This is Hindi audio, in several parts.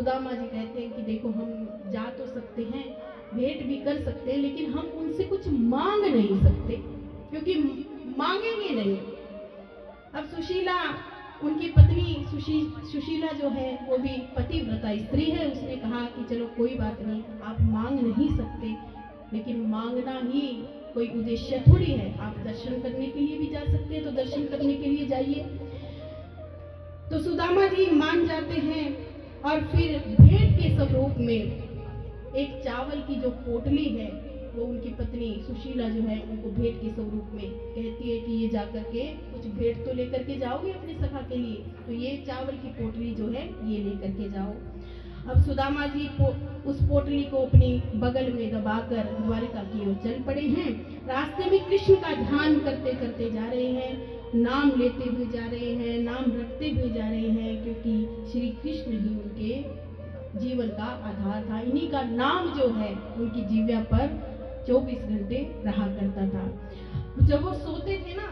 सुदामा जी कहते हैं कि देखो हम जा तो सकते हैं, भेंट भी कर सकते हैं, लेकिन हम उनसे कुछ मांग नहीं सकते, क्योंकि मांगेंगे नहीं। अब सुशीला, उनकी पत्नी सुशीला जो है वो भी पतिव्रता स्त्री है। उसने कहा कि चलो कोई बात नहीं, आप मांग नहीं सकते, लेकिन मांगना ही कोई उद्देश्य थोड़ी है। आप दर्शन करने के लिए भी जा सकते हैं, तो दर्शन करने के लिए जाइए। तो सुदामा जी मान जाते हैं और फिर भेंट के स्वरूप में एक चावल की जो पोटली है वो उनकी पत्नी सुशीला जो है उनको भेंट के स्वरूप में कहती है कि ये जाकर के कुछ भेंट तो लेकर के जाओगे अपने सखा के लिए, तो ये चावल की पोटली जो है ये लेकर के जाओ। अब सुदामा जी उस पोटली को अपनी बगल में दबाकर द्वारिका की ओर चल पड़े हैं। रास्ते में कृष्ण का ध्यान करते करते जा रहे हैं, नाम लेते हुए जा रहे हैं, नाम रखते हुए जा रहे हैं, क्योंकि श्री कृष्ण ही उनके जीवन का आधार था। इन्हीं का नाम जो है उनकी जीव्या पर 24 घंटे रहा करता था। जब वो सोते थे ना,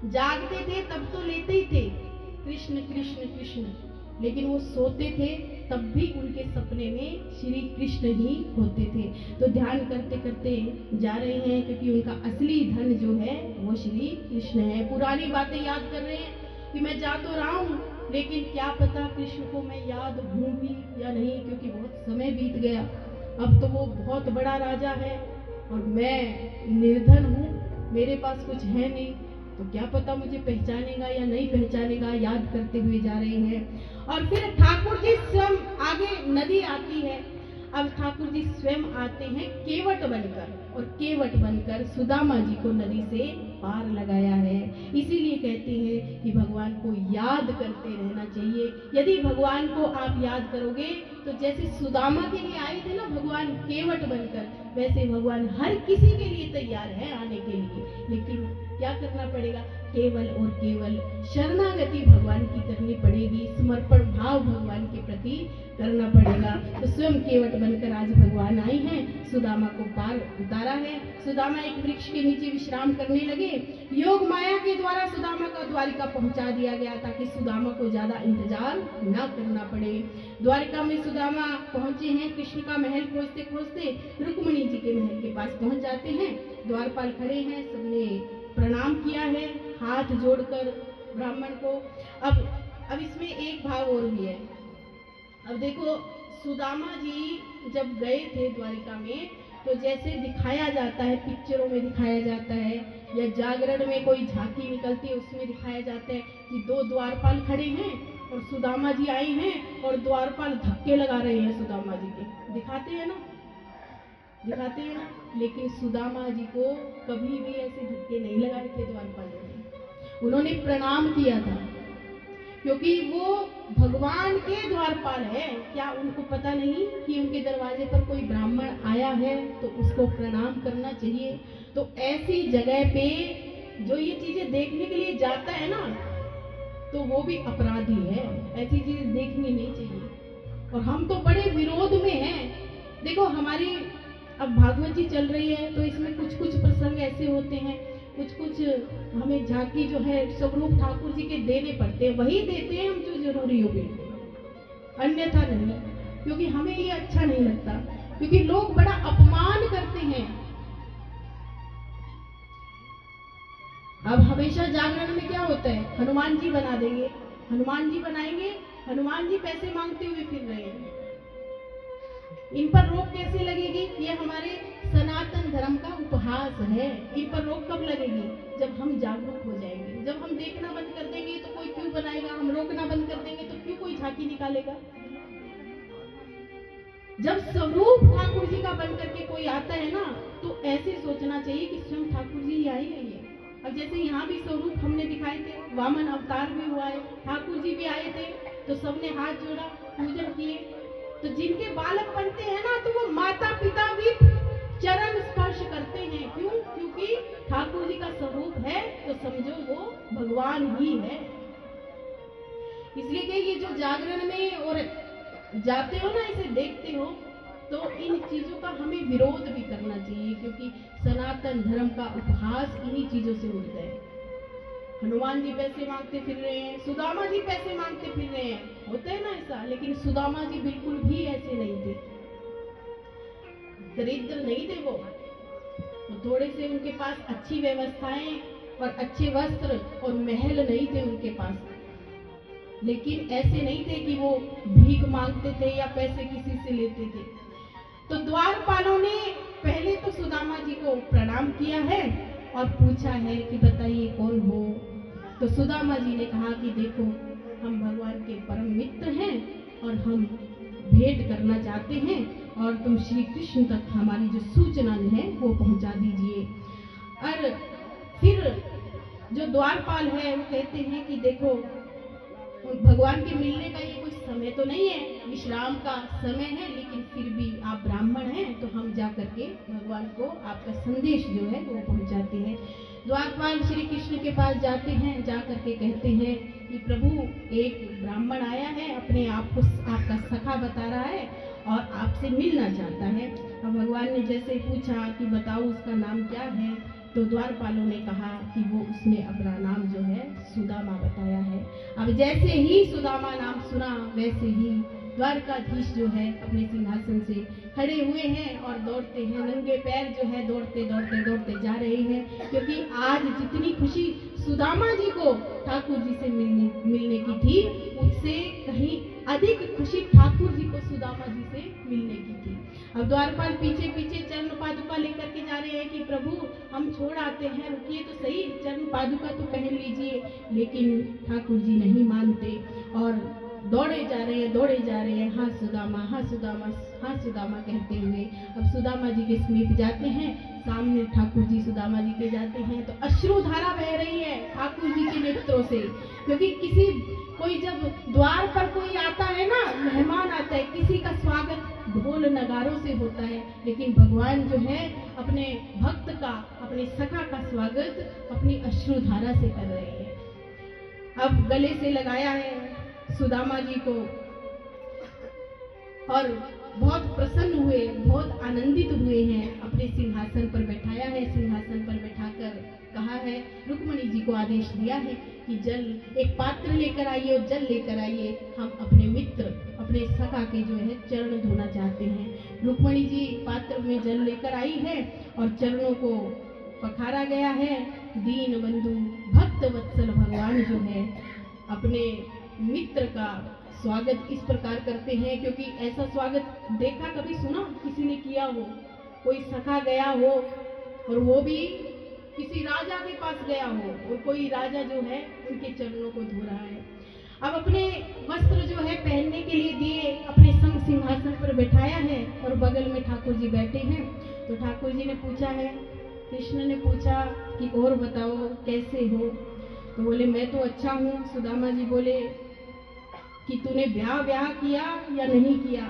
जागते थे तब तो लेते ही थे कृष्ण कृष्ण कृष्ण, लेकिन वो सोते थे तब भी उनके सपने में श्री कृष्ण ही होते थे। तो ध्यान करते करते जा रहे हैं, क्योंकि उनका असली धन जो है वो श्री कृष्ण है। पुरानी बातें याद कर रहे हैं कि मैं जा तो रहा हूँ, लेकिन क्या पता कृष्ण को मैं याद हूँ भी या नहीं, क्योंकि बहुत समय बीत गया। अब तो वो बहुत बड़ा राजा है और मैं निर्धन हूँ, मेरे पास कुछ है नहीं, तो क्या पता मुझे पहचानेगा या नहीं पहचानेगा। याद करते हुए जा रहे हैं। और फिर ठाकुर जी स्वयं, आगे नदी आती है, अब ठाकुर जी स्वयं आते हैं केवट बनकर, और केवट बनकर सुदामा जी को नदी से पार लगाया है। इसीलिए कहते हैं कि भगवान को याद करते रहना चाहिए। यदि भगवान को आप याद करोगे तो जैसे सुदामा के लिए आए थे ना भगवान केवट बनकर, वैसे भगवान हर किसी के लिए तैयार है आने के लिए। लेकिन क्या करना पड़ेगा? केवल और केवल शरणागति भगवान की करनी पड़ेगी, समर्पण भाव भगवान के प्रति करना पड़ेगा। तो स्वयं केवट बनकर आज भगवान आई हैं, सुदामा को पार उतारा है। सुदामा एक वृक्ष के नीचे विश्राम करने लगे। योग माया के द्वारा सुदामा का द्वारिका पहुंचा दिया गया ताकि सुदामा को ज्यादा इंतजार न करना पड़े। द्वारिका में सुदामा पहुंचे हैं। कृष्ण का महल खोजते खोजते रुक्मिणी जी के महल के पास पहुंच जाते हैं। द्वारपाल खड़े हैं, सबने प्रणाम किया है हाथ जोड़कर ब्राह्मण को। अब इसमें एक भाव और भी है। अब देखो, सुदामा जी जब गए थे द्वारिका में, तो जैसे दिखाया जाता है, पिक्चरों में दिखाया जाता है या जागरण में कोई झांकी निकलती है उसमें दिखाया जाता है कि दो द्वारपाल खड़े हैं और सुदामा जी आए हैं और द्वारपाल धक्के लगा रहे हैं सुदामा जी के। दिखाते हैं ना, दिखाते हैं ना। लेकिन सुदामा जी को कभी भी ऐसे धक्के नहीं लगाए थे द्वारपालों ने। उन्होंने प्रणाम किया था, क्योंकि वो भगवान के द्वारपाल है। क्या उनको पता नहीं कि उनके दरवाजे पर कोई ब्राह्मण आया है तो उसको प्रणाम करना चाहिए? तो ऐसी जगह पे जो ये चीजें देखने के लिए जाता है ना, तो वो भी अपराधी है। ऐसी चीजें देखनी नहीं चाहिए। और हम तो बड़े विरोध में हैं। देखो, हमारी अब भागवत जी चल रही है, तो इसमें कुछ कुछ प्रसंग ऐसे होते हैं, कुछ कुछ हमें झांकी जो है स्वरूप ठाकुर जी के देने पड़ते हैं, वही देते हैं हम जो जरूरी हो बिल्कुल, अन्यथा नहीं। क्योंकि हमें ये अच्छा नहीं लगता, क्योंकि लोग बड़ा अपमान करते हैं। अब हमेशा जागरण में क्या होता है, हनुमान जी बना देंगे, हनुमान जी बनाएंगे, हनुमान जी पैसे मांगते हुए फिर रहे हैं। इन पर रोक कैसे लगेगी? ये हमारे सनातन धर्म का उपहास है। इन पर रोक कब लगेगी? जब हम जागरूक हो जाएंगे। जब हम देखना बंद कर देंगे तो कोई क्यों बनाएगा? हम रोकना बंद कर देंगे तो क्यों कोई झांकी निकालेगा? जब स्वरूप ठाकुर जी का बन करके कोई आता है ना, तो ऐसे सोचना चाहिए कि स्वयं ठाकुर जी आई नहीं है। अब जैसे यहाँ भी स्वरूप हमने दिखाए थे, वामन अवतार भी हुआ है, ठाकुर जी भी आए थे, तो सबने हाथ जोड़ा, पूजन किए। तो जिनके बालक बनते हैं ना, तो वो माता पिता भी चरण स्पर्श करते हैं। क्यों? क्योंकि ठाकुर जी का स्वरूप है, तो समझो वो भगवान ही है। इसलिए कि ये जो जागरण में और जाते हो ना, इसे देखते हो, तो इन चीजों का हमें विरोध भी करना चाहिए, क्योंकि सनातन धर्म का उपहास इन्हीं चीजों से उठता है। हनुमान जी पैसे मांगते फिर रहे हैं, सुदामा जी पैसे मांगते फिर रहे हैं, होता है ना ऐसा, लेकिन सुदामा जी बिल्कुल भी ऐसे नहीं थे, दरिद्र नहीं थे वो। तो थोड़े से उनके पास अच्छी व्यवस्थाएं और अच्छे वस्त्र और महल नहीं थे उनके पास, लेकिन ऐसे नहीं थे कि वो भीख मांगते थे या पैसे किसी से लेते थे। तो द्वारपालों ने पहले तो सुदामा जी को प्रणाम किया है और पूछा है कि बताइए कौन हो। तो सुदामा जी ने कहा कि देखो, हम भगवान के परम मित्र हैं और हम भेंट करना चाहते हैं और तुम श्री कृष्ण तक हमारी जो सूचना है वो पहुंचा दीजिए। और फिर जो द्वारपाल है वो कहते हैं कि देखो, भगवान के मिलने का ये कोई समय तो नहीं है, विश्राम का समय है, लेकिन फिर भी आप ब्राह्मण हैं तो हम जा करके भगवान को आपका संदेश जो है वो पहुंचाते हैं। द्वारपाल श्री कृष्ण के पास जाते हैं, जा करके कहते हैं कि प्रभु, एक ब्राह्मण आया है, अपने आप को आपका सखा बता रहा है और आपसे मिलना चाहता है। अब भगवान ने जैसे पूछा कि बताओ उसका नाम क्या है, तो द्वारपालों ने कहा कि वो उसने अपना नाम जो है सुदामा बताया है। अब जैसे ही सुदामा नाम सुना, वैसे ही द्वारकाधीश जो है अपने सिंहासन से खड़े हुए हैं और दौड़ते हैं, नंगे पैर जो है दौड़ते दौड़ते दौड़ते जा रहे हैं, क्योंकि आज जितनी खुशी सुदामा जी को ठाकुर जी से मिलने की थी, उससे कहीं अधिक खुशी ठाकुर जी को सुदामा जी से मिलने की थी। अब द्वारपाल पीछे पीछे चरण पादुका लेकर के जा रहे हैं कि प्रभु, हम छोड़ आते हैं, रुकिए तो सही, चरण पादुका तो पहन लीजिए। लेकिन ठाकुर जी नहीं मानते और दौड़े जा रहे हैं, हाँ सुदामा, हाँ सुदामा, हाँ सुदामा कहते हुए अब सुदामा जी के समीप जाते हैं। सामने ठाकुर जी सुदामा जी के जाते हैं तो अश्रुधारा बह रही है ठाकुर जी के नेत्रों से, क्योंकि कोई जब द्वार पर कोई आता है ना, मेहमान आता है, किसी का स्वागत ढोल नगारों से होता है, लेकिन भगवान जो है अपने भक्त का, अपने सखा का स्वागत अपनी अश्रुधारा से कर रहे हैं। अब गले से लगाया है सुदामा जी को और बहुत प्रसन्न हुए, बहुत आनंदित हुए हैं, अपने सिंहासन पर बैठाया है। सिंहासन पर बैठाकर कहा है, रुक्मणी जी को आदेश दिया है कि जल, एक पात्र लेकर आइए और जल लेकर आइए, हम अपने मित्र, अपने सखा के जो है चरण धोना चाहते हैं। रुक्मणी जी पात्र में जल लेकर आई है और चरणों को पखारा गया है। दीन बंधु भक्त वत्सल भगवान जो है अपने मित्र का स्वागत इस प्रकार करते हैं, क्योंकि ऐसा स्वागत देखा, कभी सुना किसी ने किया हो? कोई सखा गया हो और वो भी किसी राजा के पास गया हो और कोई राजा जो है उनके चरणों को धो रहा है। अब अपने वस्त्र जो है पहनने के लिए दिए, अपने संग सिंहासन पर बैठाया है और बगल में ठाकुर जी बैठे हैं। तो ठाकुर जी ने पूछा है, कृष्ण ने पूछा कि और बताओ कैसे हो? तो बोले मैं तो अच्छा हूँ। सुदामा जी बोले कि तूने ब्याह किया या नहीं किया?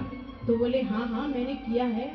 तो बोले हाँ हाँ मैंने किया है।